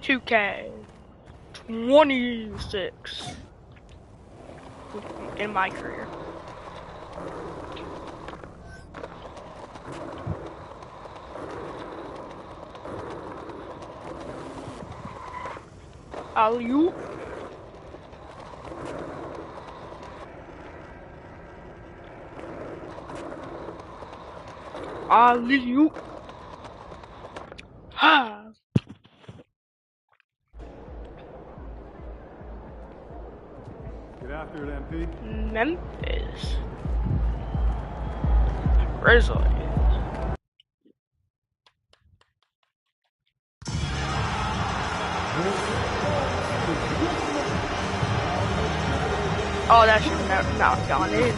2K 26 in my career. Alley-oop. Alley-oop. Ha. Get after it, MP. Memphis Grizzlies. Oh, that should have not gone in.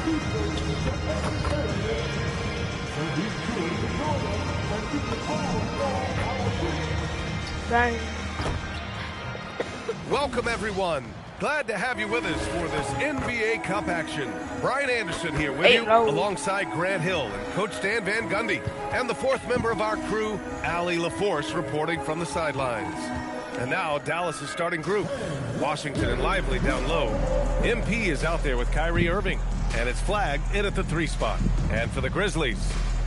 Dang. Welcome, everyone. Glad to have you with us for this NBA Cup action. Brian Anderson here with you, alongside Grant Hill and Coach Dan Van Gundy, and the fourth member of our crew, Allie LaForce, reporting from the sidelines. And now, Dallas' starting group. Washington and Lively down low. MP is out there with Kyrie Irving, and it's Flag in at the 3 spot. And for the Grizzlies,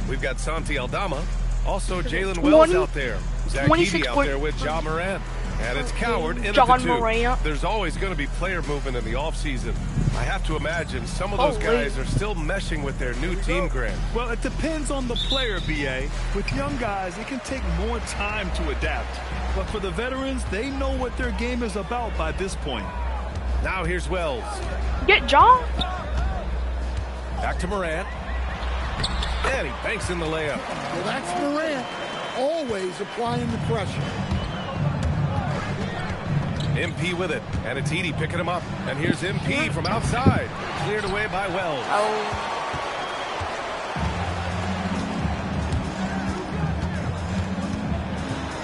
we've got Santi Aldama, also Jalen Wells out there, Zach Edey out there with Ja Morant. And it's Coward in at the 2. There's always going to be player movement in the offseason. I have to imagine some of those guys are still meshing with their new team, Grant. Well, it depends on the player, B.A. With young guys, it can take more time to adapt. But for the veterans, they know what their game is about by this point. Now here's Wells. Get John. Back to Morant. And he banks in the layup. Well, that's Morant, always applying the pressure. MP with it, and it's Edey picking him up. And here's MP from outside. Cleared away by Wells.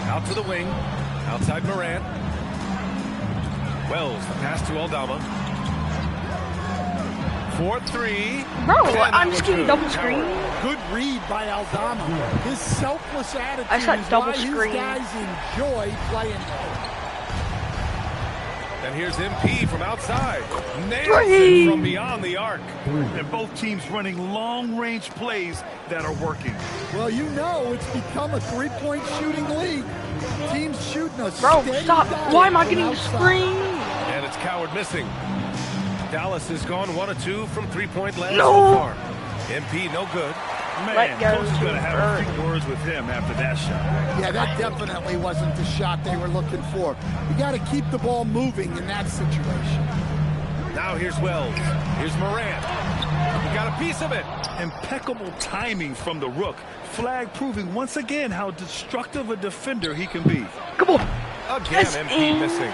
Out to the wing. Outside Morant. Wells, the pass to Aldama. 4-3. Bro, I'm just getting double screen. Good read by Aldama. His selfless attitude I said double is why screen. his guys enjoy playing there. And here's MP from outside. Nails it from beyond the arc. And both teams running long-range plays that are working. Well, you know it's become a three-point shooting league. Teams shooting a Bro, stop. Why am I getting the outside. screen? And it's Coward missing. Dallas has gone 1 of 2 from three-point land so far. MP no good. Man, Coach is going to have a few words with him after that shot. Yeah, that definitely wasn't the shot they were looking for. You got to keep the ball moving in that situation. Now here's Wells. Here's Morant. He got a piece of it. Impeccable timing from the Rook. Flag proving once again how destructive a defender he can be. Come on. Again, MP missing.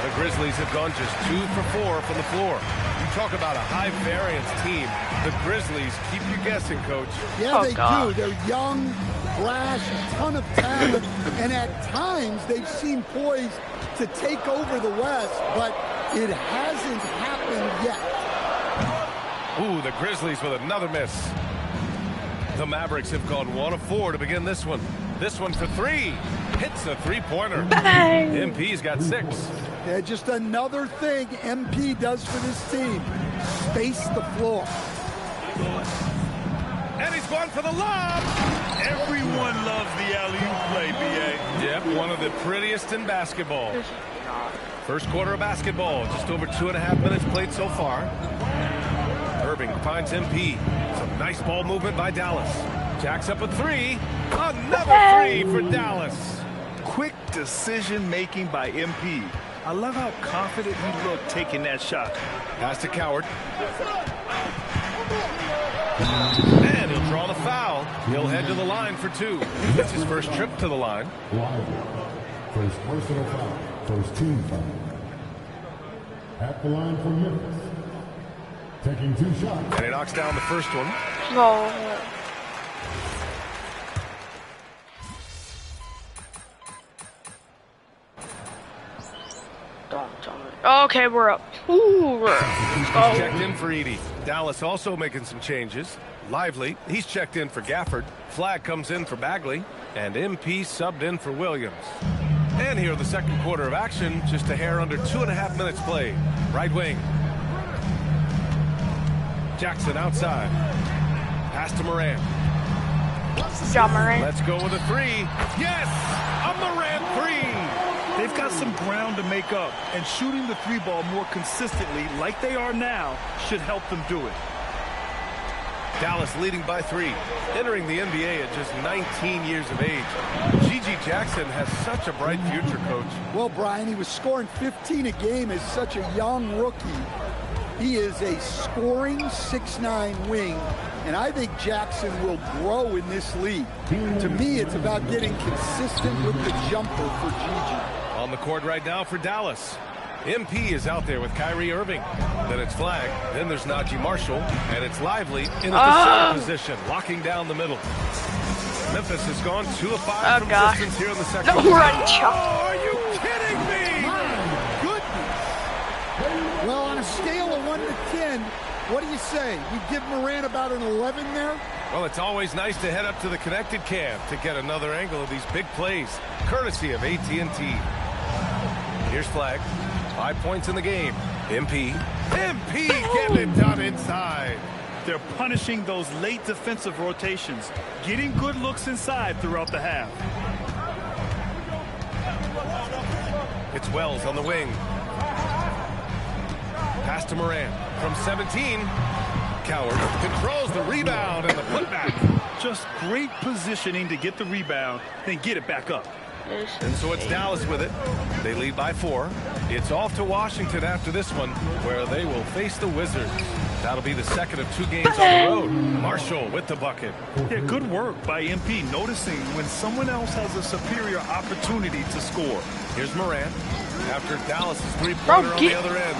The Grizzlies have gone just 2 for 4 from the floor. You talk about a high-variance team. The Grizzlies keep you guessing, Coach. Yeah, they do. They're young, brash, a ton of talent, and at times they've seemed poised to take over the West, but it hasn't happened yet. Ooh, the Grizzlies with another miss. The Mavericks have gone 1 of 4 to begin this one. This one for 3. Hits a three-pointer. MP's got 6. Yeah, just another thing MP does for this team. Space the floor. And he's going for the lob. Everyone loves the alley-oop play, B.A. Yep, one of the prettiest in basketball. First quarter of basketball, just over 2.5 minutes played so far. Irving finds MP. Some nice ball movement by Dallas. Jacks up a 3. Another 3 for Dallas. Quick decision-making by MP. I love how confident he looked taking that shot. Pass to Coward. And he'll draw the foul. He'll head to the line for 2. It's his first trip to the line. First personal foul. First team foul. At the line for Memphis. Taking 2 shots. And he knocks down the first one. No. Okay, we're up. Ooh, we're up. Checked in for Edey. Dallas also making some changes. Lively, he's checked in for Gafford. Flag comes in for Bagley. And MP subbed in for Williams. And here in the second quarter of action, just a hair under 2.5 minutes played. Right wing. Jackson outside. Pass to Morant. Ja Morant. Let's go with a three. Yes! A Morant three! They've got some ground to make up, and shooting the three ball more consistently like they are now should help them do it. Dallas leading by 3, entering the NBA at just 19 years of age. Gigi Jackson has such a bright future, Coach. Well, Brian, he was scoring 15 a game as such a young rookie. He is a scoring 6'9" wing, and I think Jackson will grow in this league. To me, it's about getting consistent with the jumper for Gigi. On the court right now for Dallas. MP is out there with Kyrie Irving. Then it's flagged. Then there's Najee Marshall. And it's Lively in the center position, locking down the middle. Memphis has gone 2 of 5 from distance here in the second. No run, Chuck. Oh, are you kidding me? My goodness. Well, on a scale of 1 to 10, what do you say? You give Morant about an 11 there? Well, it's always nice to head up to the connected cam to get another angle of these big plays, courtesy of AT&T. Here's flag. 5 points in the game. MP getting it done inside. They're punishing those late defensive rotations, getting good looks inside throughout the half. It's Wells on the wing. Pass to Morant from 17. Coward controls the rebound and the putback. Just great positioning to get the rebound, then get it back up. And so it's Dallas with it. They lead by 4. It's off to Washington after this one, where they will face the Wizards. That'll be the second of 2 games on the road. Marshall with the bucket. Yeah, good work by MP, noticing when someone else has a superior opportunity to score. Here's Morant after Dallas's three-pointer on the other end.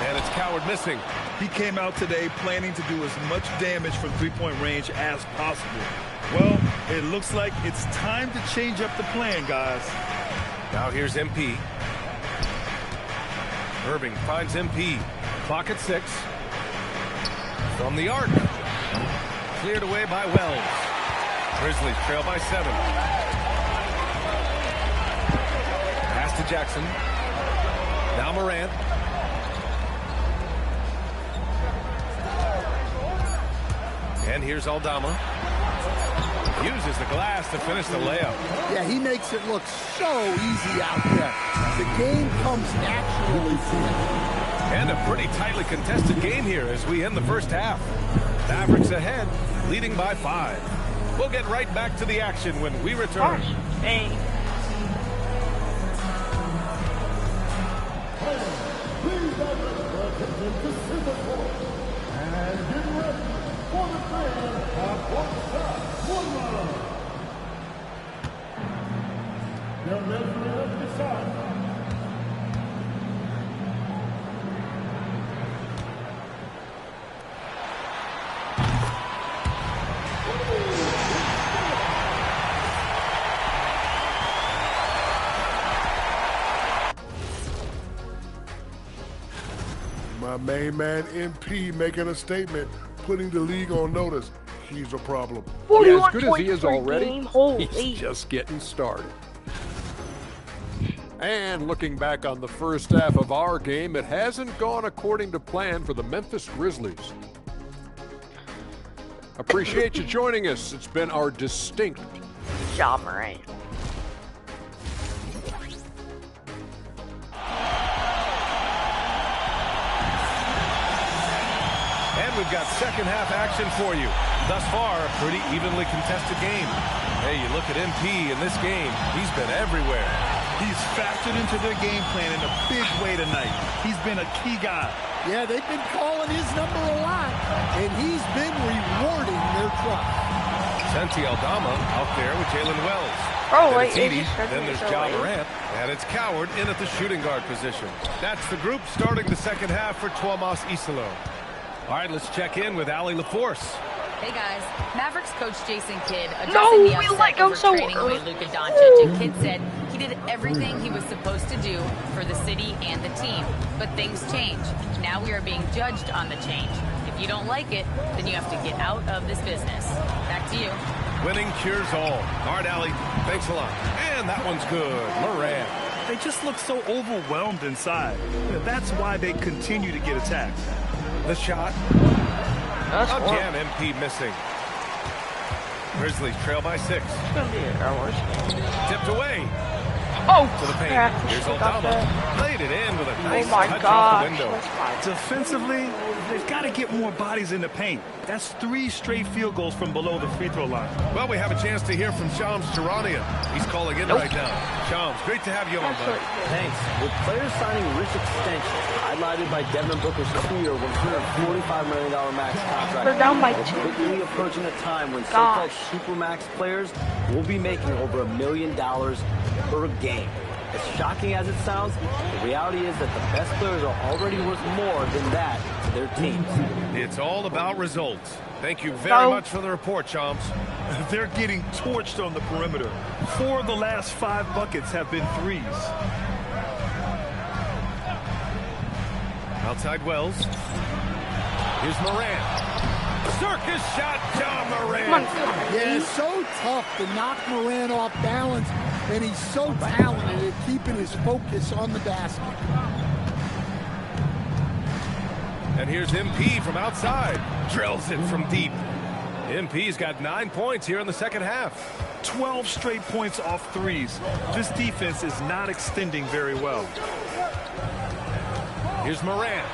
And it's Coward missing. He came out today planning to do as much damage from three-point range as possible. Well, it looks like it's time to change up the plan, guys. Now here's MP. Irving finds MP. Clock at 6. From the arc. Cleared away by Wells. Grizzlies trail by 7. Pass to Jackson. Now Morant. And here's Aldama. Uses the glass to finish the layup. Yeah, he makes it look so easy out there. The game comes naturally to him. And a pretty tightly contested game here as we end the first half. Mavericks ahead, leading by 5. We'll get right back to the action when we return. Hey. My main man, MP, making a statement, putting the league on notice. He's a problem. Yeah, as good as he is already, Holy. he's just getting started. And looking back on the first half of our game, it hasn't gone according to plan for the Memphis Grizzlies. Appreciate you joining us. It's been our distinct Ja Morant. And we've got second half action for you. Thus far, a pretty evenly contested game. Hey, you look at MP in this game, he's been everywhere. He's factored into their game plan in a big way tonight. He's been a key guy. Yeah, they've been calling his number a lot, and he's been rewarding their trust. Santi Aldama out there with Jalen Wells. Oh, then wait, it's it Edey, just started then there's so Ja late. Morant, and it's Coward in at the shooting guard position. That's the group starting the second half for Tuomas Isalo. All right, let's check in with Allie LaForce. Hey guys, Mavericks coach Jason Kidd addressing No, the we upset let go over so trading away early. Luka Doncic, and Kidd said he did everything he was supposed to do for the city and the team. But things change. Now we are being judged on the change. If you don't like it, then you have to get out of this business. Back to you. Winning cures all. All right, Allie. Thanks a lot. And that one's good. Moran. They just look so overwhelmed inside. That's why they continue to get attacked. The shot. That's Again, MP missing. Grizzlies trail by 6. It's gonna be our worst game. Tipped away. Oh, To the paint. crap. Here's Got Aldama. that. Played it in with a nice Oh my touch off gosh. the window. That's fine. Defensively, they've got to get more bodies in the paint. That's 3 straight field goals from below the free throw line. Well, we have a chance to hear from Shams Charania. He's calling in right now. Shams, great to have you on, bud. Thanks. With players signing rich extensions, highlighted by Devin Booker's 2-year, $145 million max contract, They're down by we're 2. quickly approaching a time when Gosh. so-called supermax players will be making over $1 million per game. As shocking as it sounds, the reality is that the best players are already worth more than that to their teams. It's all about results. Thank you very much for the report, Shams. They're getting torched on the perimeter. 4 of the last 5 buckets have been threes. Outside Wells. Here's Moran. Circus shot, John Moran. Yeah, it's so tough to knock Moran off balance, and he's so talented at keeping his focus on the basket. And here's MP from outside. Drills it from deep. MP's got 9 points here in the second half. 12 straight points off threes. This defense is not extending very well. Here's Moran.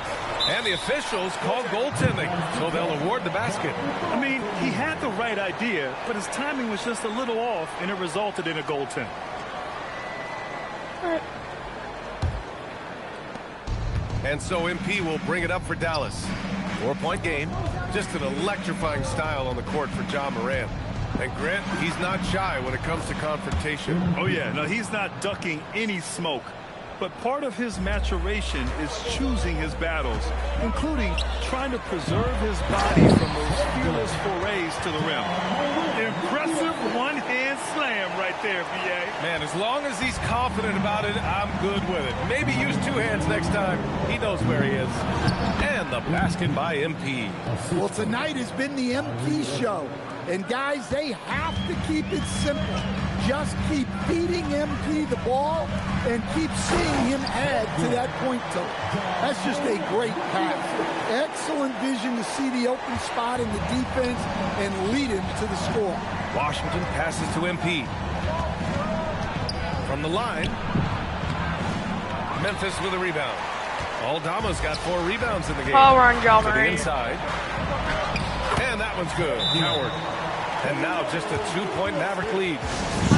And the officials called goaltending, so they'll award the basket. I mean, he had the right idea, but his timing was just a little off, and it resulted in a goaltend. And so MP will bring it up for Dallas. 4-point game. Just an electrifying style on the court for John Moran. And Grant, he's not shy when it comes to confrontation. Oh, yeah. No, he's not ducking any smoke. But part of his maturation is choosing his battles, including trying to preserve his body from those fearless forays to the rim. Impressive one-hand slam right there, B.A. Man, as long as he's confident about it, I'm good with it. Maybe use 2 hands next time. He knows where he is. And the basket by MP. Well, tonight has been the MP show. And guys, they have to keep it simple. Just keep feeding MP the ball and keep seeing him add to that point total. That's just a great pass. Excellent vision to see the open spot in the defense and lead him to the score. Washington passes to MP. From the line, Memphis with a rebound. Aldama's got 4 rebounds in the game. Oh, we're on John To the Moran. inside. And that one's good. Howard. And now just a 2-point Maverick lead.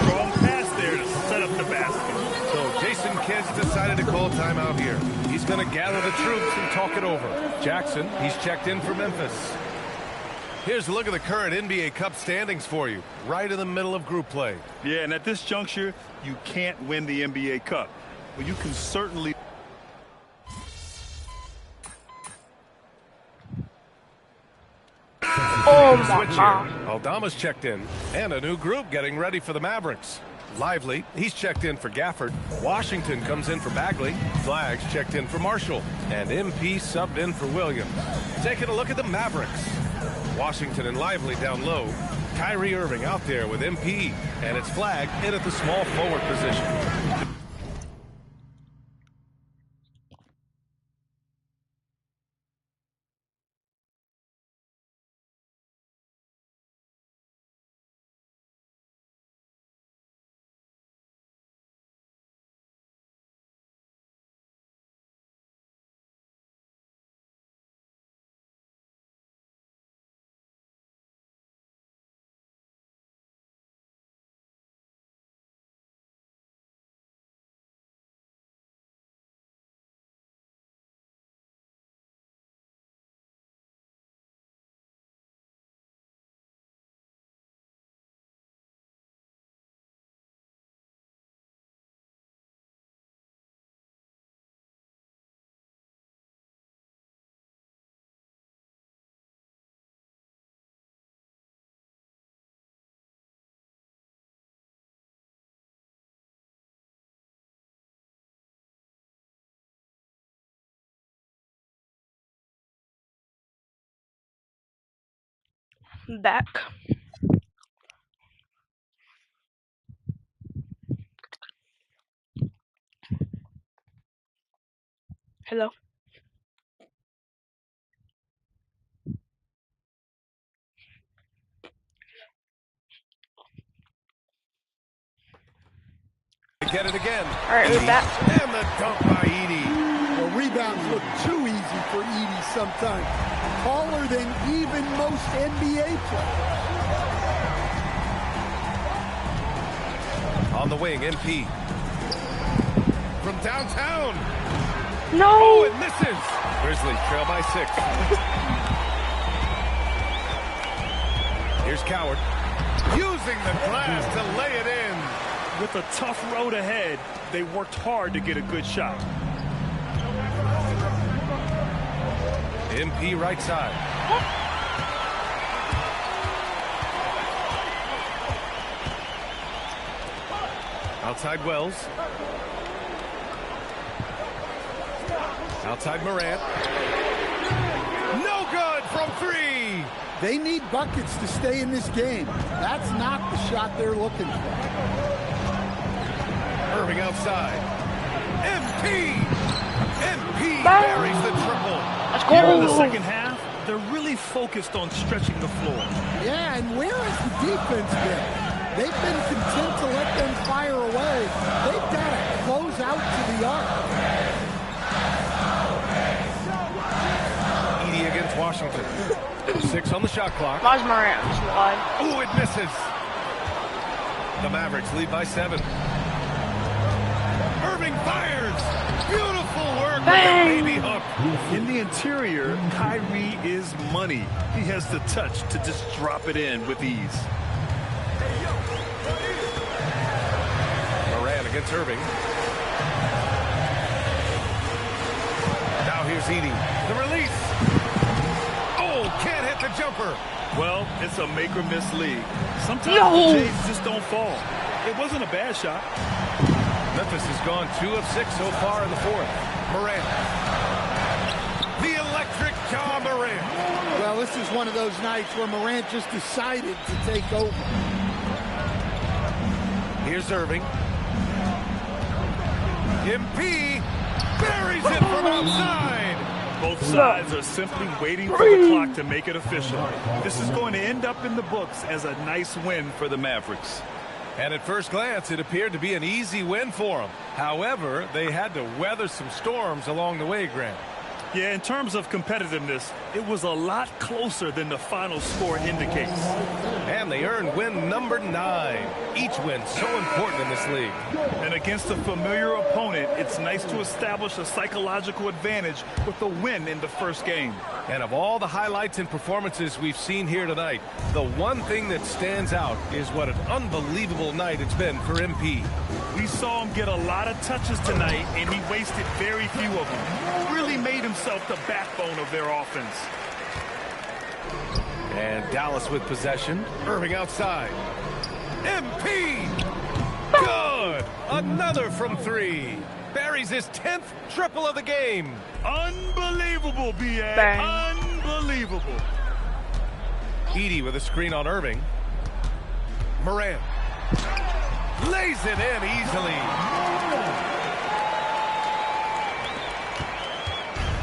Strong pass there to set up the basket. So Jason Kidd's decided to call timeout here. He's going to gather the troops and talk it over. Jackson, he's checked in for Memphis. Here's a look at the current NBA Cup standings for you. Right in the middle of group play. Yeah, and at this juncture, you can't win the NBA Cup. But you can certainly... Oh my Switch God. here. Aldama's checked in. And a new group getting ready for the Mavericks. Lively, he's checked in for Gafford. Washington comes in for Bagley. Flags checked in for Marshall. And MP subbed in for Williams. Taking a look at the Mavericks. Washington and Lively down low. Kyrie Irving out there with MP. And it's Flag in at the small forward position. Back. Hello. Get it again. All right, with that. And the dunk by Edey. Well, rebounds look too easy for Edey sometimes. Taller than even most NBA players. On the wing, MP. From downtown. No. Oh, it misses. Grizzlies trail by 6. Here's Coward. Using the glass to lay it in. With a tough road ahead, they worked hard to get a good shot. MP right side. Outside Wells. Outside Morant. No good from 3. They need buckets to stay in this game. That's not the shot they're looking for. Irving outside. MP buries the triple. Let's Here in the go. second half, they're really focused on stretching the floor. Yeah, and where has the defense been? They've been content to let them fire away. They've got to close out to the arc. Edey against Washington. 6 on the shot clock. Miles Morant was wide. Oh, it misses. The Mavericks lead by 7. Irving fires. Beautiful work with the baby hook. In the interior, Kyrie is money. He has the touch to just drop it in with ease. Morant against Irving. Now here's Edey. The release. Oh, can't hit the jumper. Well, it's a make or miss league. Sometimes No. the Jays just don't fall. It wasn't a bad shot. Memphis has gone 2 of 6 so far in the 4th. Morant. The electric Ja Morant. Well, this is one of those nights where Morant just decided to take over. Here's Irving. MP buries it from outside. Both sides are simply waiting for the clock to make it official. This is going to end up in the books as a nice win for the Mavericks. And at first glance, it appeared to be an easy win for them. However, they had to weather some storms along the way, Grant. Yeah, in terms of competitiveness, it was a lot closer than the final score indicates. And they earned win number 9. Each win so important in this league. And against a familiar opponent, it's nice to establish a psychological advantage with a win in the first game. And of all the highlights and performances we've seen here tonight, the one thing that stands out is what an unbelievable night it's been for MP. We saw him get a lot of touches tonight, and he wasted very few of them. Really made himself the backbone of their offense. And Dallas with possession. Irving outside. MP! Good! Another from 3. Buries his 10th triple of the game. Unbelievable, B.A. Bang. Unbelievable. Edey with a screen on Irving. Morant. Lays it in easily.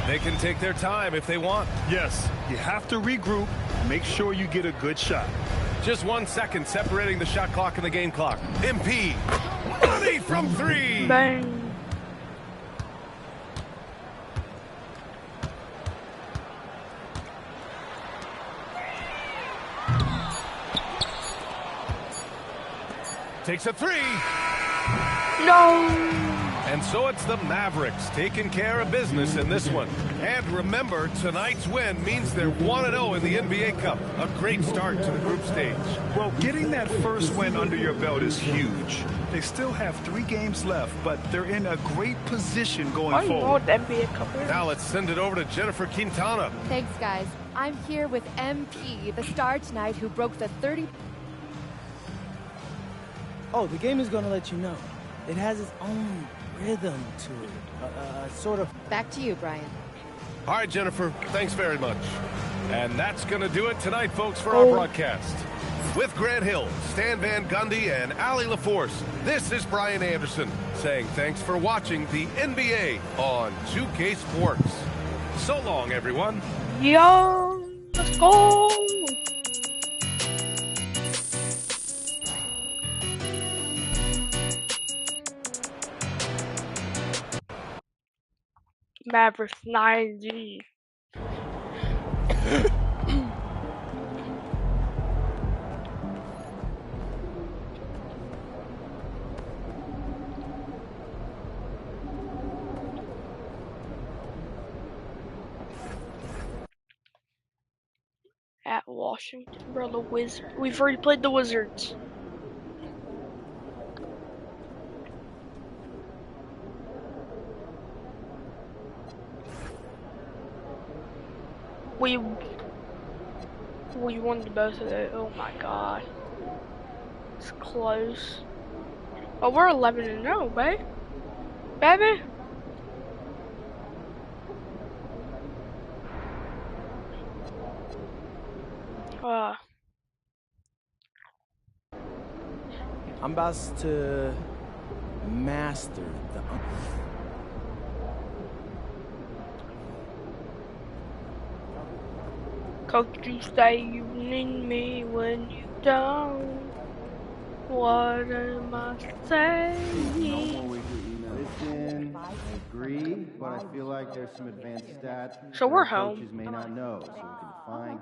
They can take their time if they want. Yes, you have to regroup. Make sure you get a good shot. Just 1 second separating the shot clock and the game clock. MP. Money from 3. Bang. Takes a 3. No. And so it's the Mavericks taking care of business in this one. And remember, tonight's win means they're 1-0 in the NBA Cup. A great start to the group stage. Well, getting that first win under your belt is huge. They still have 3 games left, but they're in a great position going I don't know forward. what the NBA Cup is. Now let's send it over to Jennifer Quintana. Thanks, guys. I'm here with MP, the star tonight who broke the 30... Oh, the game is going to let you know. It has its own rhythm to it. Sort of... Back to you, Brian. All right, Jennifer, thanks very much. And that's going to do it tonight, folks, for our broadcast. With Grant Hill, Stan Van Gundy, and Allie LaForce, this is Brian Anderson saying thanks for watching the NBA on 2K Sports. So long, everyone. Yo, let's go. Mavericks 90. At Washington, bro, the Wizards. We've already played the Wizards. We won the both of it. Oh my god, it's close. Oh, we're 11-0, babe. Baby. I'm about to master the. Coach, you say you need me when you don't. What am I saying? Listen, I agree, but I feel like there's some advanced stats. So we're coaches home. may not know, so we can find.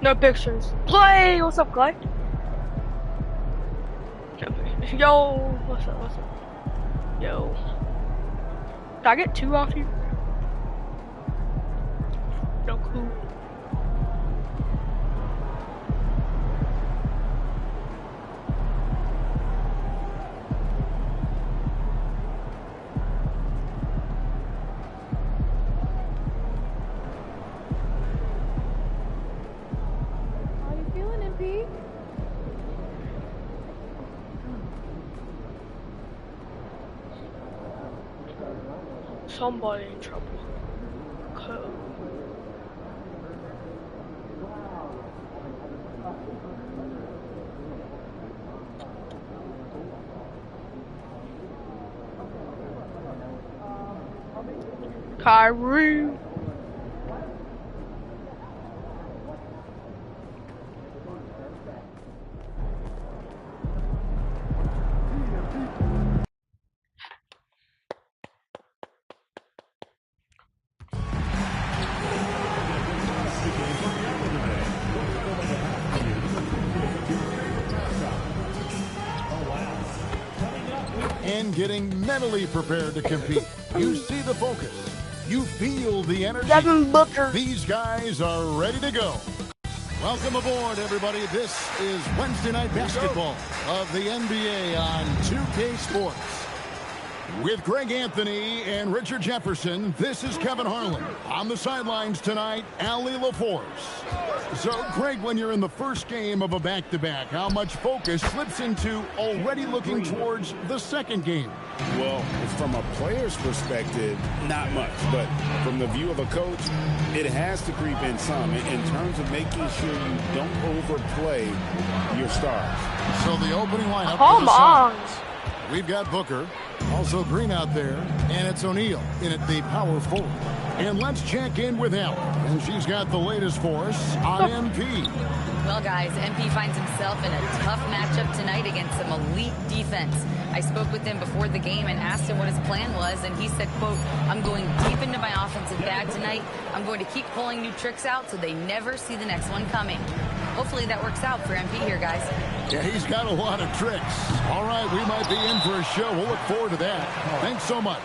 No pictures. Play! What's up, Clay? Yo, what's up, what's up? Yo. Did I get 2 off here? No, cool. How you feeling, MP? Somebody in trouble. Code. Kyrie. And getting mentally prepared to compete. You see the focus. You feel the energy. Devin Booker. These guys are ready to go. Welcome aboard, everybody. This is Wednesday Night Basketball of the NBA on 2K Sports. With Greg Anthony and Richard Jefferson, this is Kevin Harlan. On the sidelines tonight, Allie LaForce. So, Greg, when you're in the first game of a back-to-back, how much focus slips into already looking towards the second game? Well, from a player's perspective, not much. But from the view of a coach, it has to creep in some in terms of making sure you don't overplay your stars. So the opening lineup. Come on. We've got Booker, also Green out there, and it's O'Neal in at the power forward. And let's check in with Allie, and she's got the latest for us on MP. Well, guys, MP finds himself in a tough matchup tonight against some elite defense. I spoke with him before the game and asked him what his plan was, and he said, quote, I'm going deep into my offensive bag tonight. I'm going to keep pulling new tricks out so they never see the next one coming. Hopefully that works out for MP here, guys. Yeah, he's got a lot of tricks. All right, we might be in for a show. We'll look forward to that. Thanks so much.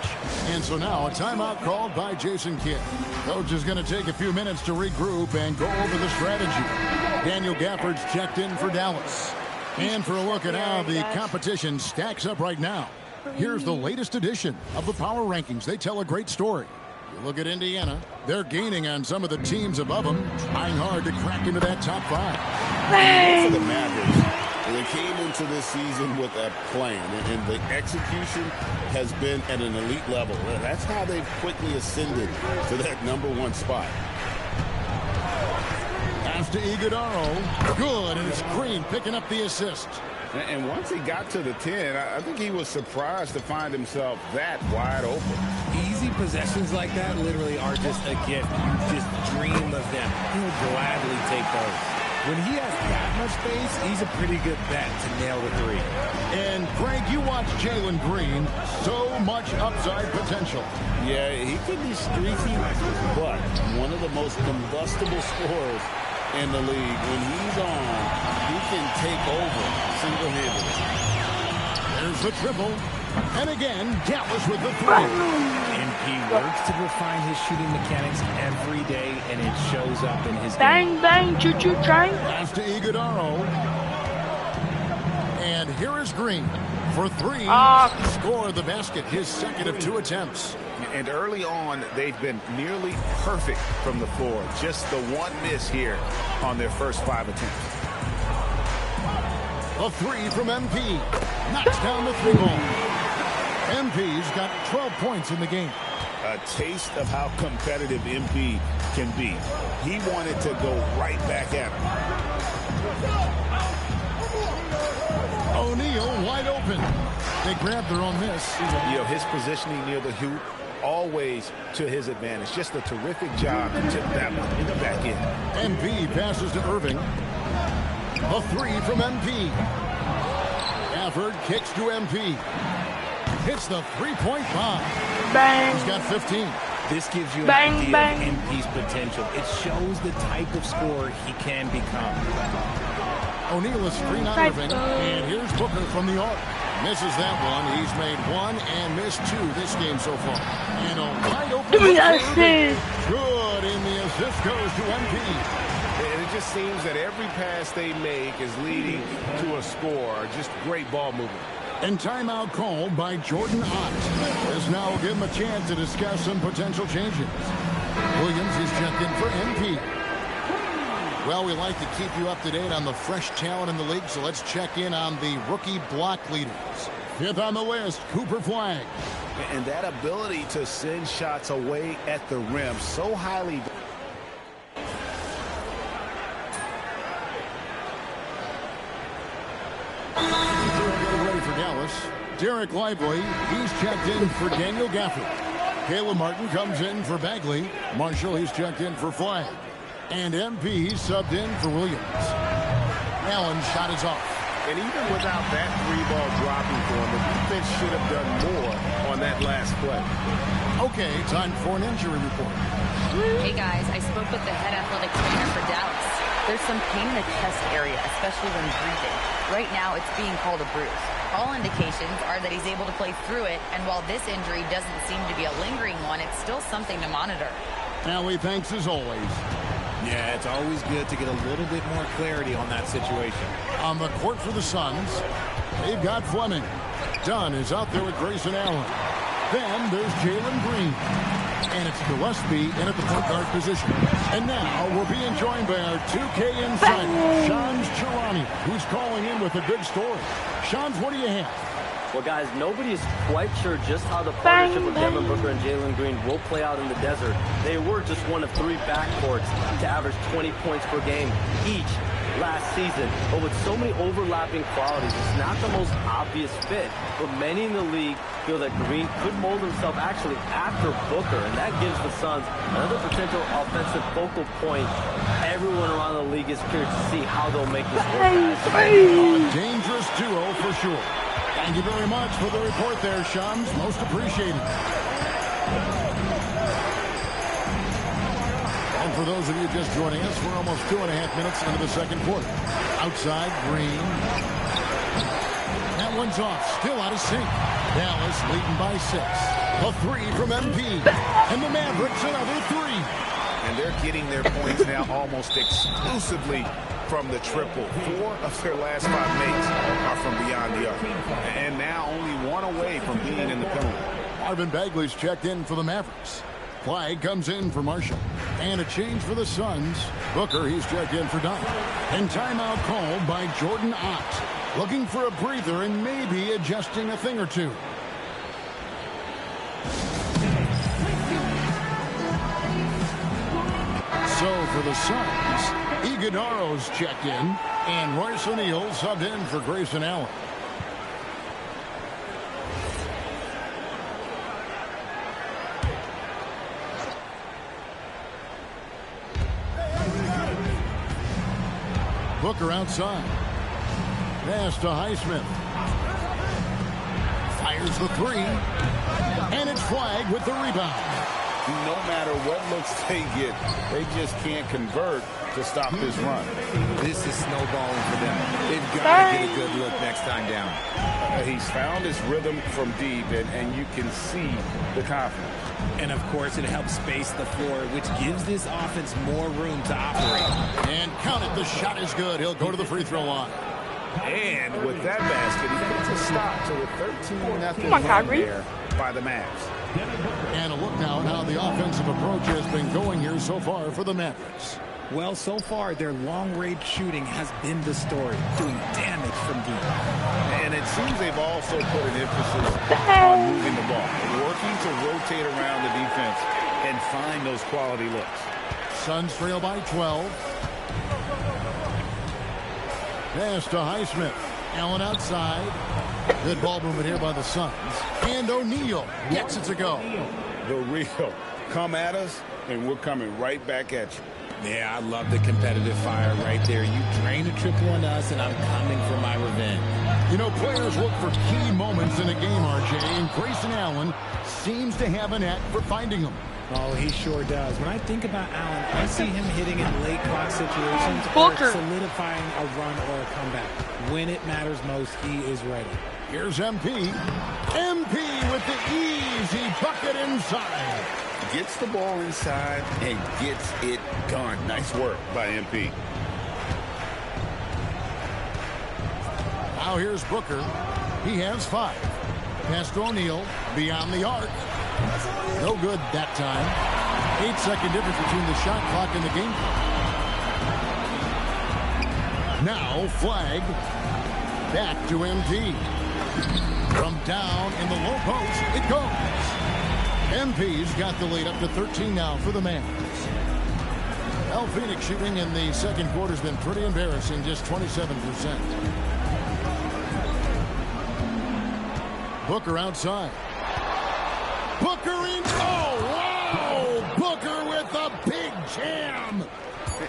And so now a timeout called by Jason Kidd. Coach is going to take a few minutes to regroup and go over the strategy. Daniel Gafford's checked in for Dallas. And for a look at how the competition stacks up right now, here's the latest edition of the Power Rankings. They tell a great story. You look at Indiana, they're gaining on some of the teams above them, trying hard to crack into that top 5. For the Mavericks, They came into this season with a plan, and the execution has been at an elite level. That's how they've quickly ascended to that #1 spot. Pass to Iguodala. Good, and it's Green picking up the assist. And once he got to the 10, I think he was surprised to find himself that wide open. Easy possessions like that literally are just a gift. You just dream of them. He'll gladly take those. When he has that much space, he's a pretty good bet to nail the 3. And, Greg, you watch Jalen Green. So much upside potential. Yeah, he could be streaky, but one of the most combustible scorers in the league. When he's on, he can take over single-handedly. There's the triple. And again, Dallas with the 3. MP works to refine his shooting mechanics every day, and it shows up in his bang, game. Bang, choo-choo train. Pass to Iguodala. And here is Green for 3. Score the basket, his second of 2 attempts. And early on, they've been nearly perfect from the floor. Just the one miss here on their first 5 attempts. A 3 from MP. Knocks down the 3-ball. MP's got 12 points in the game. A taste of how competitive MP can be. He wanted to go right back at him. O'Neal wide open. They grabbed their own miss. You know, his positioning near the hoop, always to his advantage. Just a terrific job to tip that one in the back end. MP passes to Irving. A 3 from MP. Gafford kicks to MP. Hits the 3-point bomb. Bang. He's got 15. This gives you an Bang, idea bang. of MP's potential. It shows the type of scorer he can become. O'Neal is free on Irving. And here's Booker from the arc. Misses that one. He's made 1 and missed 2 this game so far. And a wide open. Give me that assist. Good, and the assist goes to MP. And it just seems that every pass they make is leading to a score. Just great ball movement. And timeout called by Jordan Ott. This now will give him a chance to discuss some potential changes. Williams is checked in for MP. Well, we like to keep you up to date on the fresh talent in the league, so let's check in on the rookie block leaders. 5th on the list, Cooper Flag. And that ability to send shots away at the rim, so highly. Ready for Dallas. Derek Lively, he's checked in for Daniel Gafford. Caleb Martin comes in for Bagley. Marshall, he's checked in for Flag. And MP, he's subbed in for Williams. Allen's shot is off. And even without that 3-ball dropping for him, the defense should have done more on that last play. Okay, time for an injury report. Hey guys, I spoke with the head athletic trainer for Dallas. There's some pain in the chest area, especially when breathing. Right now, it's being called a bruise. All indications are that he's able to play through it, and while this injury doesn't seem to be a lingering one, it's still something to monitor. Allie, thanks as always. Yeah, it's always good to get a little bit more clarity on that situation. On the court for the Suns, they've got Fleming. Dunn is out there with Grayson Allen. Then there's Jalen Green. And it's Gillespie in at the point guard position. And now we're being joined by our 2K insider, Shams Charania, who's calling in with a big story. Shams, what do you have? Well, guys, nobody is quite sure just how the partnership with Devin Booker and Jalen Green will play out in the desert. They were just one of 3 backcourts to average 20 points per game each last season. But with so many overlapping qualities, it's not the most obvious fit. But many in the league feel that Green could mold himself actually after Booker, and that gives the Suns another potential offensive focal point. Everyone around the league is curious to see how they'll make this work. A dangerous duo for sure. Thank you very much for the report there, Shams. Most appreciated. And for those of you just joining us, we're almost 2.5 minutes into the second quarter. Outside, Green. That one's off. Still out of sync. Dallas leading by 6. A 3 from MP. And the Mavericks another 3. And they're getting their points now almost exclusively from the triple. 4 of their last 5 makes are from beyond the arc. And now only 1 away from being in the penalty. Marvin Bagley's checked in for the Mavericks. Flag comes in for Marshall. And a change for the Suns. Booker, he's checked in for Dunn. And timeout called by Jordan Ott. Looking for a breather and maybe adjusting a thing or two. So for the Suns, Iguodaro's checked in, and Royce O'Neal subbed in for Grayson Allen. Booker outside. Pass to Highsmith. Fires the three. And it's Flagg with the rebound. No matter what looks they get, they just can't convert to stop this run. This is snowballing for them. They've got to get a good look next time down. He's found his rhythm from deep, and you can see the confidence. And, of course, it helps space the floor, which gives this offense more room to operate. And count it. The shot is good. He'll go to the free throw line. And with that basket, he puts a stop to a 13-0 run there by the Mavs. And a look now at how the offensive approach has been going here so far for the Mavericks. Well, so far, their long-range shooting has been the story, doing damage from deep. And it seems they've also put an emphasis on moving the ball, working to rotate around the defense and find those quality looks. Suns trail by 12. Pass to Highsmith. Allen outside. Good ball movement here by the Suns. And O'Neal gets it to go. The real. Come at us, and we're coming right back at you. Yeah, I love the competitive fire right there. You drain a triple on us, and I'm coming for my revenge. You know, players look for key moments in a game, RJ, and Grayson Allen seems to have a knack for finding them. Oh, he sure does. When I think about Allen, I see him hitting in late clock situations or solidifying a run or a comeback. When it matters most, he is ready. Here's MP. MP with the easy bucket inside. Gets the ball inside and gets it done. Nice work by MP. Now here's Booker. He has 5. Pass to O'Neal. Beyond the arc. No good that time. 8-second difference between the shot clock and the game clock. Now Flagg. Back to MP. From down in the low post, it goes. MP's got the lead up to 13 now for the Mavs. El Phoenix shooting in the second quarter has been pretty embarrassing, just 27%. Booker outside. Booker in. Oh, wow! Booker with a big jam.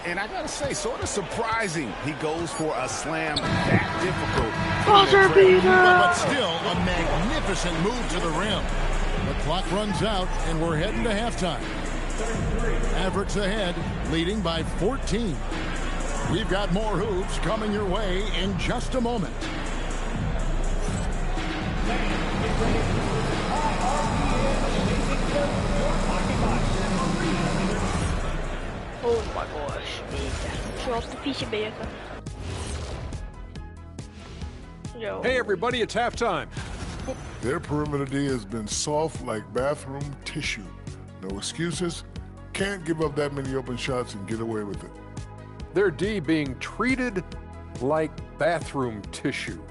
And I got to say, sort of surprising. He goes for a slam that difficult. Buzzer beater! But still a magnificent move to the rim. The clock runs out, and we're heading to halftime. Mavericks ahead, leading by 14. We've got more hoops coming your way in just a moment. Oh my gosh, drop the piece of bacon. Yo. Hey everybody, it's halftime. Their perimeter D has been soft like bathroom tissue. No excuses. Can't give up that many open shots and get away with it. Their D being treated like bathroom tissue.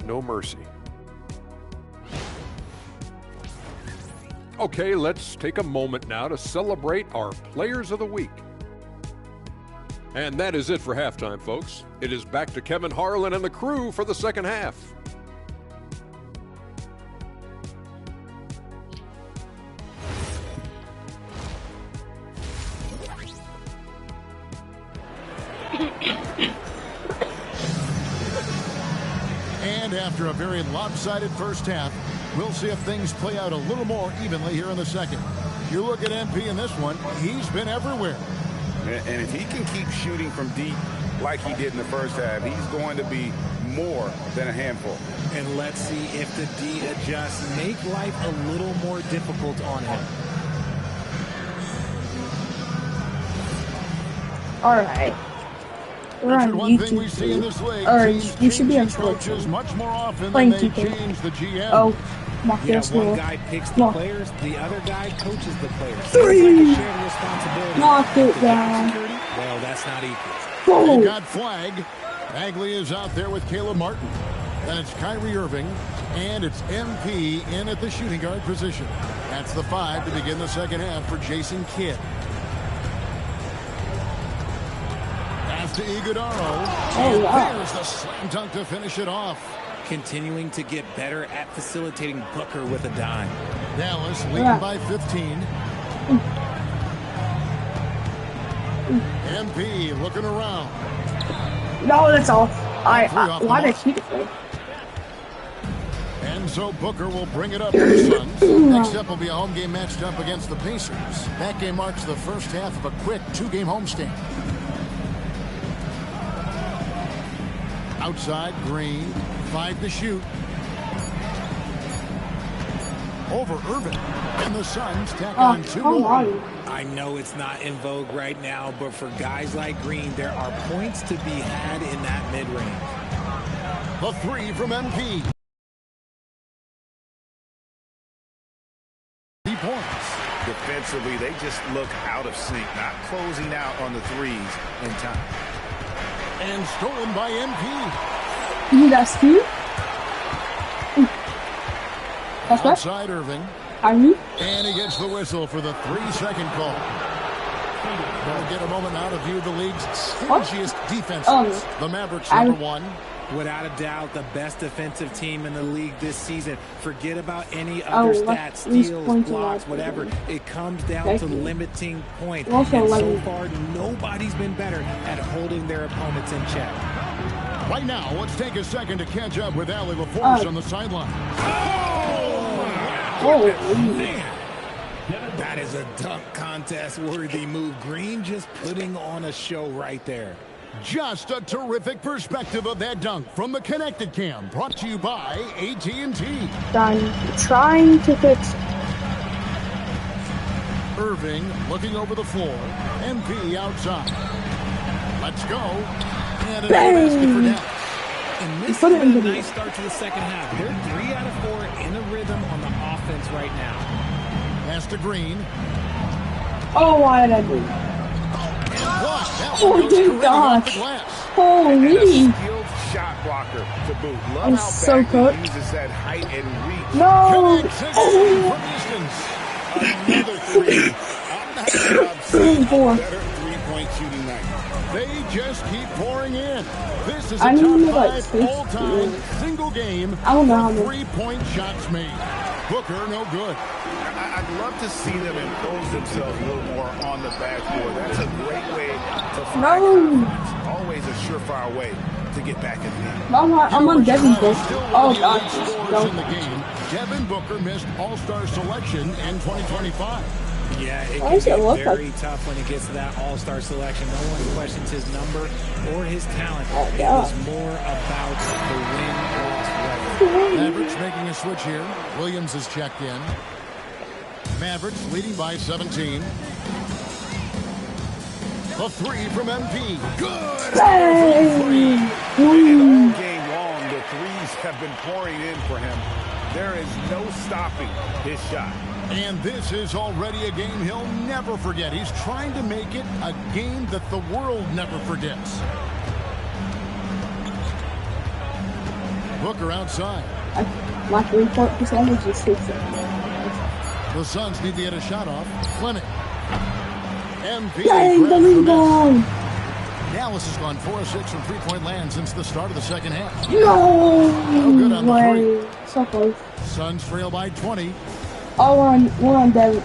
No mercy. Okay, let's take a moment now to celebrate our Players of the Week. And that is it for halftime, folks. It is back to Kevin Harlan and the crew for the second half. And after a very lopsided first half, we'll see if things play out a little more evenly here in the second. You look at MP in this one, he's been everywhere. And if he can keep shooting from deep like he did in the first half, he's going to be more than a handful. And let's see if the D adjusts, make life a little more difficult on him. All right. We're on YouTube. Or you should be on Twitch. Playing 2K. Oh, knock yeah, this one guy picks the players, the other guy coaches the players. 3. Like a shared responsibility. Knock it down. Well, that's not equal. They got Flagg. Bagley is out there with Caleb Martin. Then it's Kyrie Irving, and it's MP in at the shooting guard position. That's the 5 to begin the second half for Jason Kidd. Pass to Iguodala. And there's the slam dunk to finish it off. Continuing to get better at facilitating Booker with a dime. Dallas leading by 15. MP looking around. No, that's off. Why did I shoot it for? And so Booker will bring it up for the Suns. Next up will be a home game matched up against the Pacers. That game marks the first half of a quick 2-game homestand. Outside, Green, 5 to shoot. Over Irving. And the Suns tack on 2 more. I know it's not in vogue right now, but for guys like Green, there are points to be had in that mid-range. The 3 from MP. Points. Defensively, they just look out of sync, not closing out on the threes in time. And stolen by MP. You got Steve? That's right. Outside Irving. And he gets the whistle for the 3-second call. We'll get a moment now to view the league's stingiest defenses. The Mavericks number 1. Without a doubt, the best defensive team in the league this season. Forget about any other stats, steals, blocks, whatever. It comes down to limiting points. And so far, nobody's been better at holding their opponents in check. Right now, let's take a second to catch up with Allie LaForce on the sideline. Man. That is a dunk contest-worthy move. Green just putting on a show right there. Just a terrific perspective of that dunk from the Connected Cam, brought to you by AT&T. I'm trying to fix it. Irving looking over the floor. MP outside. Let's go. And another basket for Dallas. And this has been a nice start to the second half. They're 3 out of 4 in a rhythm on the offense right now. Pass to Green. Oh, why did I do that? Oh, dear God. Holy. Skilled shot blocker to boot. Love I'm how so cooked. uses that height and reach. No. Another 3. I'm not better 3-point shooting night. They just keep pouring in. This is a top 5 all-time single game. I don't know how many 3-point shots made. Booker, no good. I'd love to see them impose themselves a little more on the backboard. That's a great way to find confidence. Always a surefire way to get back in the game. I'm on Devin Booker. Oh, God. In the game, Devin Booker missed All-Star selection in 2025. Yeah, it can be very tough when it gets to that all-star selection. No one questions his number or his talent. It was more about the win-loss record. Mavericks making a switch here. Williams is checked in. Mavericks leading by 17. The 3 from MP. Good! And all game long, the threes have been pouring in for him. There is no stopping his shot. And this is already a game he'll never forget. He's trying to make it a game that the world never forgets. Booker outside. My 3-point percentage is 6. The Suns need to get a shot off. Fleming. MP. Dang, the rebound. Dallas has gone 4 of 6 from 3-point land since the start of the second half. No good on the 3. So close. Suns trail by 20. Oh, we're on Devin.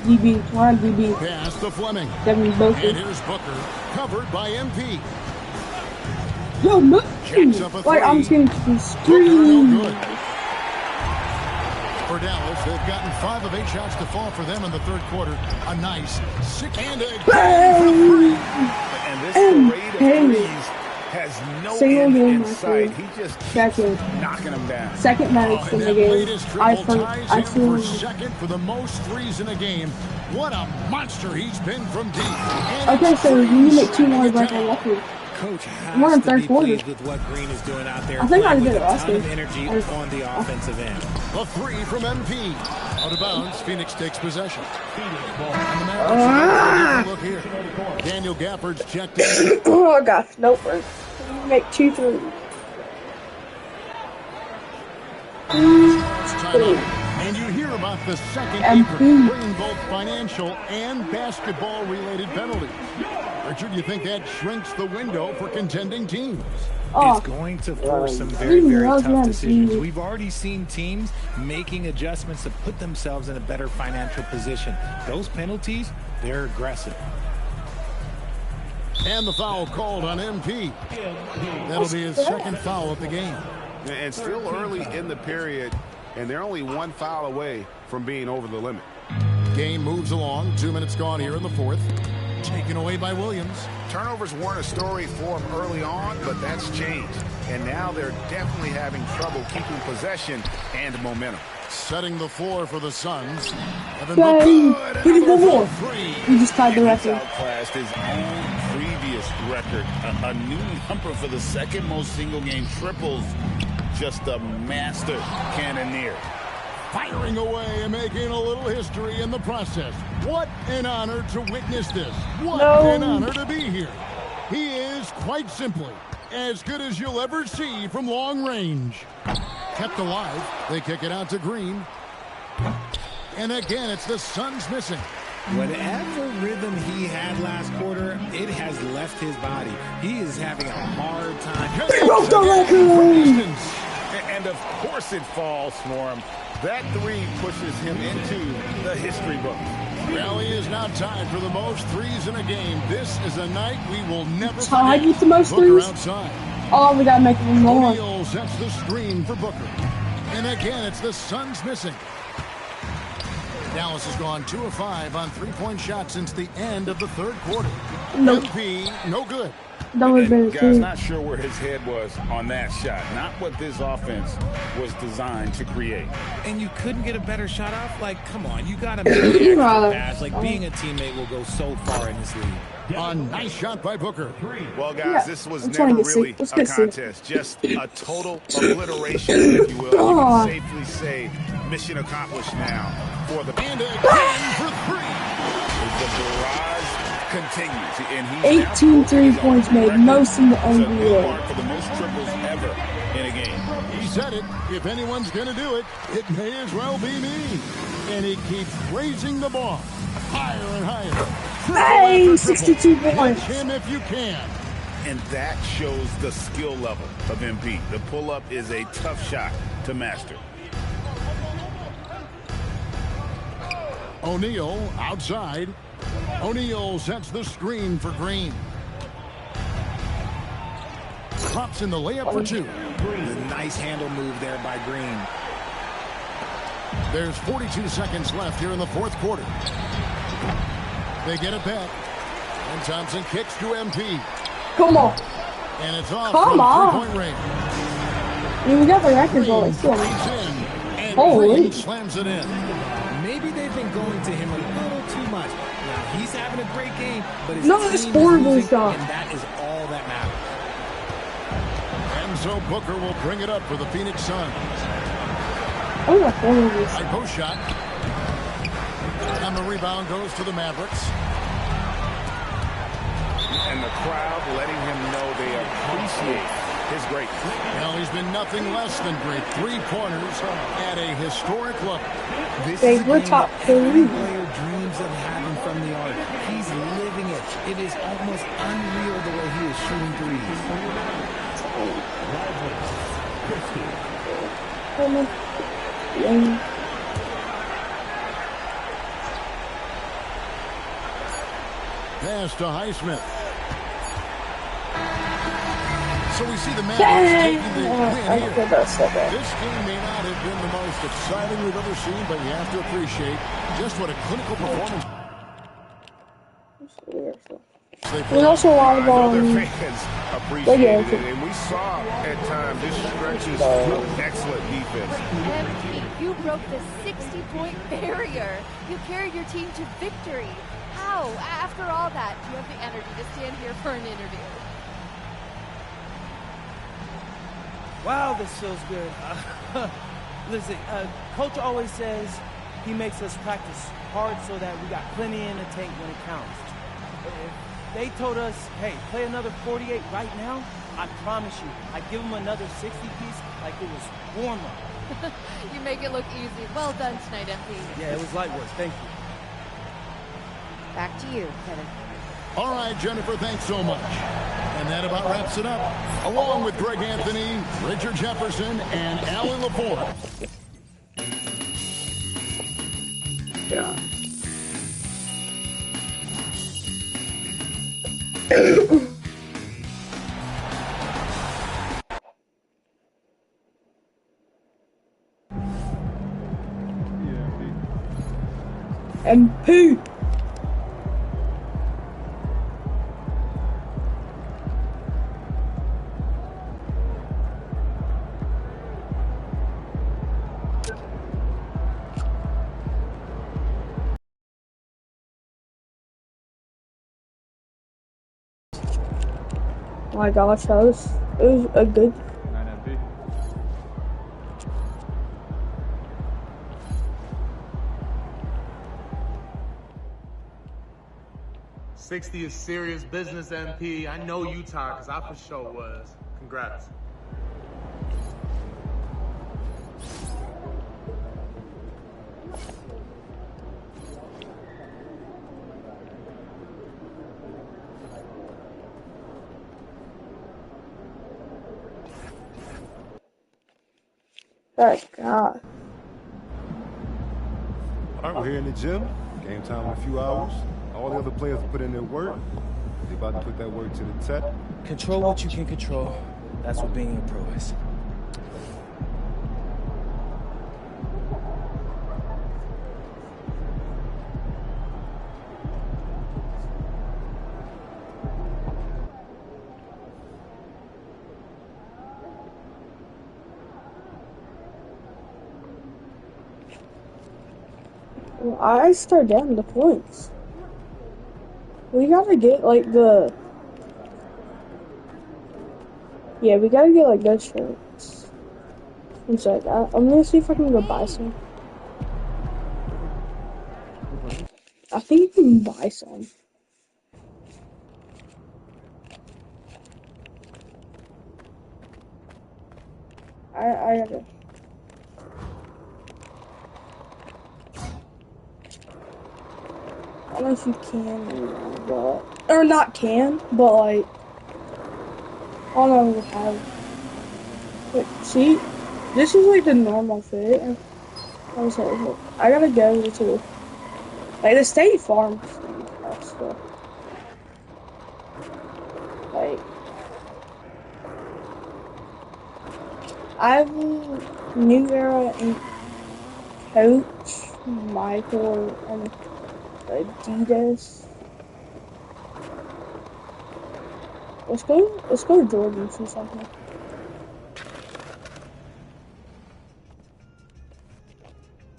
DB. We're on DB. Pass to Fleming. Devin Booker. And here's Booker. Covered by MP. Yo, look. Wait, I'm just getting screwed. No good. For Dallas, they've gotten 5 of 8 shots to fall for them in the third quarter. A nice 6 and a bang! And this parade of threes has no end in sight. He just keeps knocking them down. Second match in the game. I for second for the most threes in a game. What a monster he's been from deep. Okay, so you make 2 more like I left you. Coach has to be pleased with what Green is doing out there. I think I did it a last ton game. of energy on the offensive end. The 3 from MP. Out of bounds, Phoenix takes possession. Look here. Daniel Gafford's checked in. Oh, gosh. Nope. Make 2 threes. And you hear about the second apron, bringing both financial and basketball-related penalties. Richard, you think that shrinks the window for contending teams? It's going to force some very, very tough decisions. We've already seen teams making adjustments to put themselves in a better financial position. Those penalties, they're aggressive. And the foul called on MP. That'll be his second foul of the game. And still early in the period, and they're only 1 foul away from being over the limit. Game moves along. 2 minutes gone here in the fourth. Taken away by Williams. Turnovers weren't a story for them early on, but that's changed. And now they're definitely having trouble keeping possession and momentum. Setting the floor for the Suns. We just tied the record. Outclassed his own previous record. A new number for the second most single-game triples. Just a master cannoneer. Firing away and making a little history in the process. What an honor to witness this. What an honor to be here. He is, quite simply, as good as you'll ever see from long range. Kept alive. They kick it out to Green. And again, it's the Suns missing. Whatever rhythm he had last quarter, it has left his body. He is having a hard time. They broke the record! And of course it falls for him. That three pushes him into the history book. Well, he is now tied for the most threes in a game. This is a night we will never tied with the most Booker threes? Outside. Oh, we gotta make one more. O'Neal sets the screen for Booker. And again, it's the Suns missing. Dallas has gone 2 of 5 on three-point shots since the end of the third quarter. Nope. MP, no good. That was better Guys, too. not sure where his head was on that shot. Not what this offense was designed to create. And you couldn't get a better shot off? Like, come on, you got to make the extra pass. Like, being a teammate will go so far in this league. A nice shot by Booker. Well, guys, this was never really a contest. Just a total obliteration, if you will. You can safely say mission accomplished now for the and again for 3. The barrage continues, and he's 18 3-points made, most in the NBA. For the most triples ever in a game. He said it. If anyone's going to do it, it may as well be me. And he keeps raising the ball higher and higher. Hey, 62 points. Catch him if you can. And that shows the skill level of MP. The pull-up is a tough shot to master. O'Neal outside. O'Neal sets the screen for Green. Drops in the layup for 2. The nice handle move there by Green. There's 42 seconds left here in the fourth quarter. They get it back. And Thompson kicks to MP. Come on. And it's off Come on. 3-point range. I mean, we got the record goal. It's still Holy. Slams it in. Maybe they've been going to him a little too much. Now, he's having a great game, but his no, team it's is horrible losing, stuff. and that is all that matters. And so Booker will bring it up for the Phoenix Suns. Oh, that's horrible. A post shot. And the rebound goes to the Mavericks. And the crowd letting him know they appreciate his greatness. Well, he's been nothing less than great. 3-pointers at a historic level. This they is were top 3. Every player dreams of having from the art. He's living it. It is almost unreal the way he is shooting threes. Pass to Highsmith. So we see the Mavericks taking the win here. This game may not have been the most exciting we've ever seen, but you have to appreciate just what a clinical performance. There's also a lot of fans appreciated it, and we saw at times this stretches excellent defense. MP, you broke the 60-point barrier. You carried your team to victory. How? After all that, do you have the energy to stand here for an interview? Wow, this feels good. Listen, Coach always says he makes us practice hard so that we got plenty in the tank when it counts. they told us, hey, play another 48 right now, I promise you, I'd give them another 60 piece like it was warm-up. You make it look easy. Well done tonight, MP. Yeah, it was light work. Thank you. Back to you, Kevin. All right, Jennifer, thanks so much. And that about wraps it up. Along with Greg Anthony, Richard Jefferson, and Allie Laporte. Yeah. MP. Oh my gosh, it was a good. 60 is serious business, MP. I know you tired, because I for sure was. Congrats. Thank God. All right, we're here in the gym. Game time in a few hours. All the other players put in their work. They're about to put that work to the test. Control what you can control. That's what being a pro is. Well, I start down the points. We gotta get like the. Yeah, we gotta get like those shirts. Things like that. I'm gonna see if I can go buy some. I think you can buy some. I gotta. I don't know if you can or not can, but like, I don't know how. Wait, see, this is like the normal fit. I was like, I gotta go to like the State Farm stuff. Like, I have a New Era and Coach, Michael, and Adidas. Let's go to Jordan for something.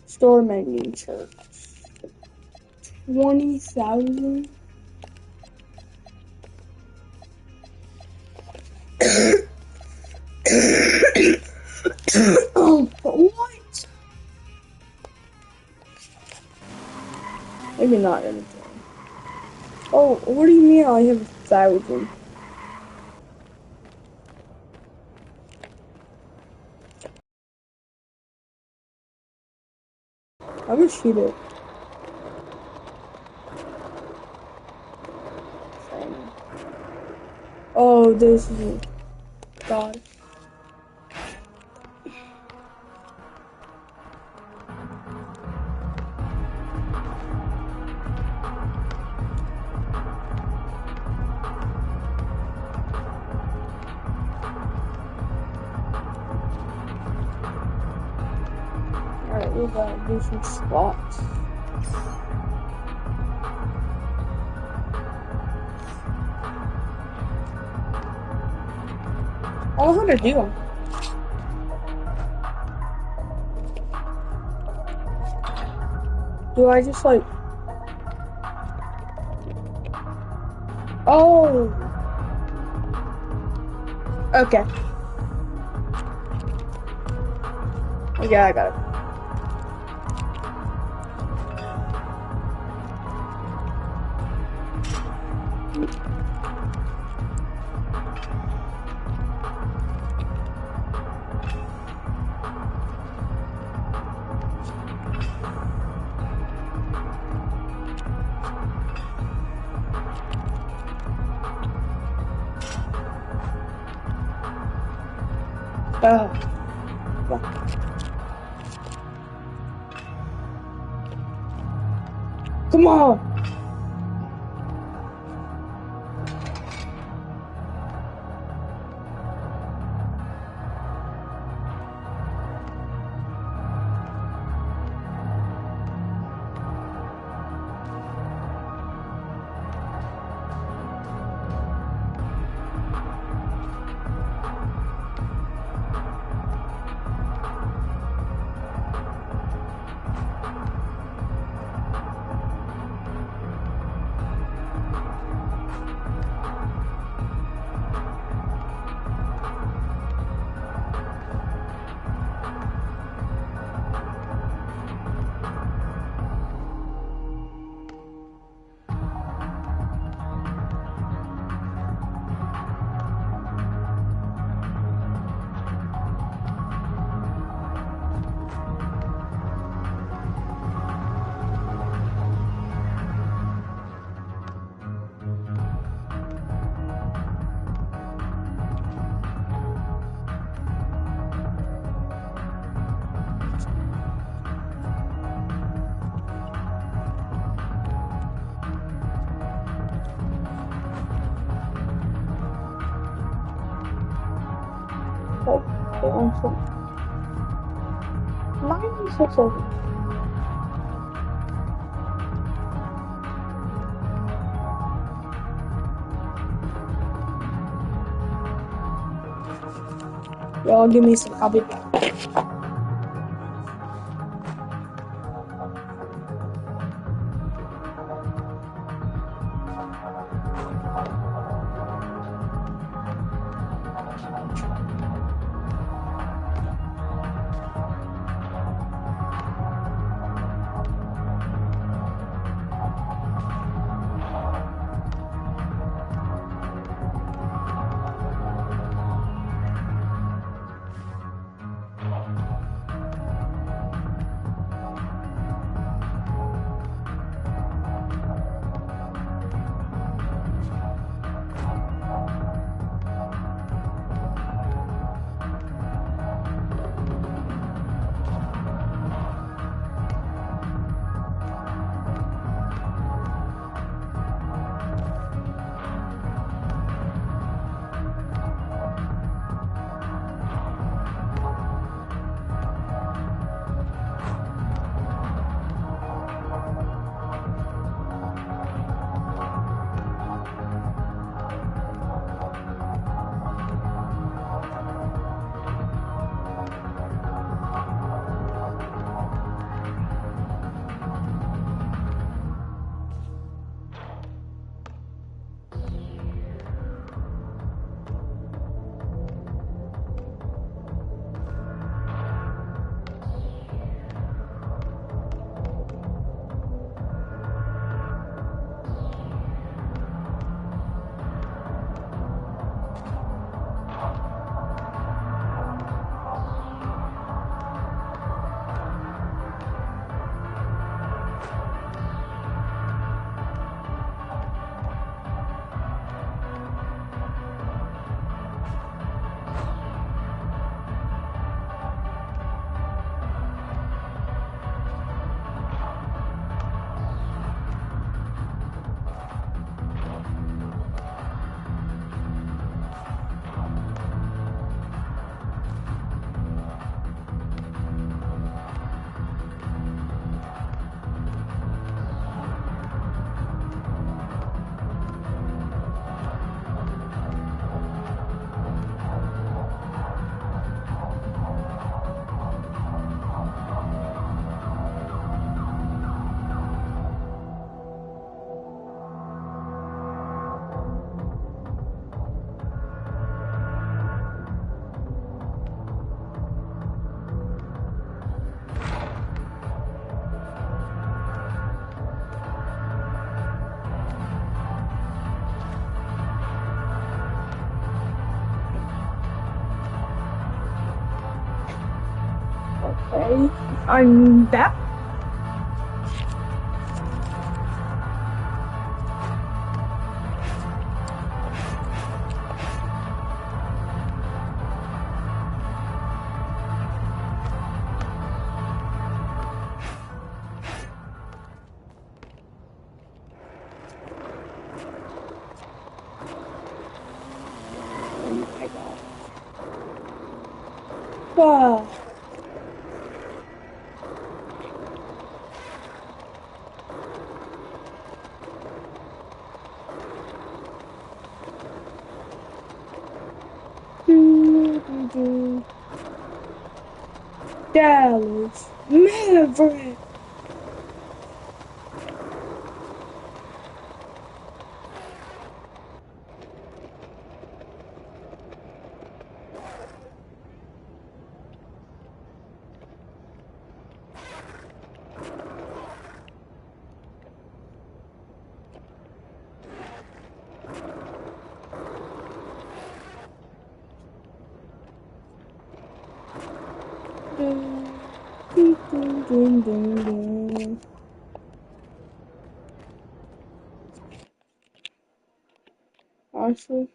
Store menu shirts. 20,000. Oh, what? Maybe not anything. Oh, what do you mean I have 1,000? I would shoot it. Oh, this is God. Alright, we gotta do some squats. I don't know how to do them. Do I just like... Oh! Okay. Yeah, I got it. Come on. Y'all give me some. I'll be back. Okay, I'm back. Wow. Dallas Maverick. Honestly.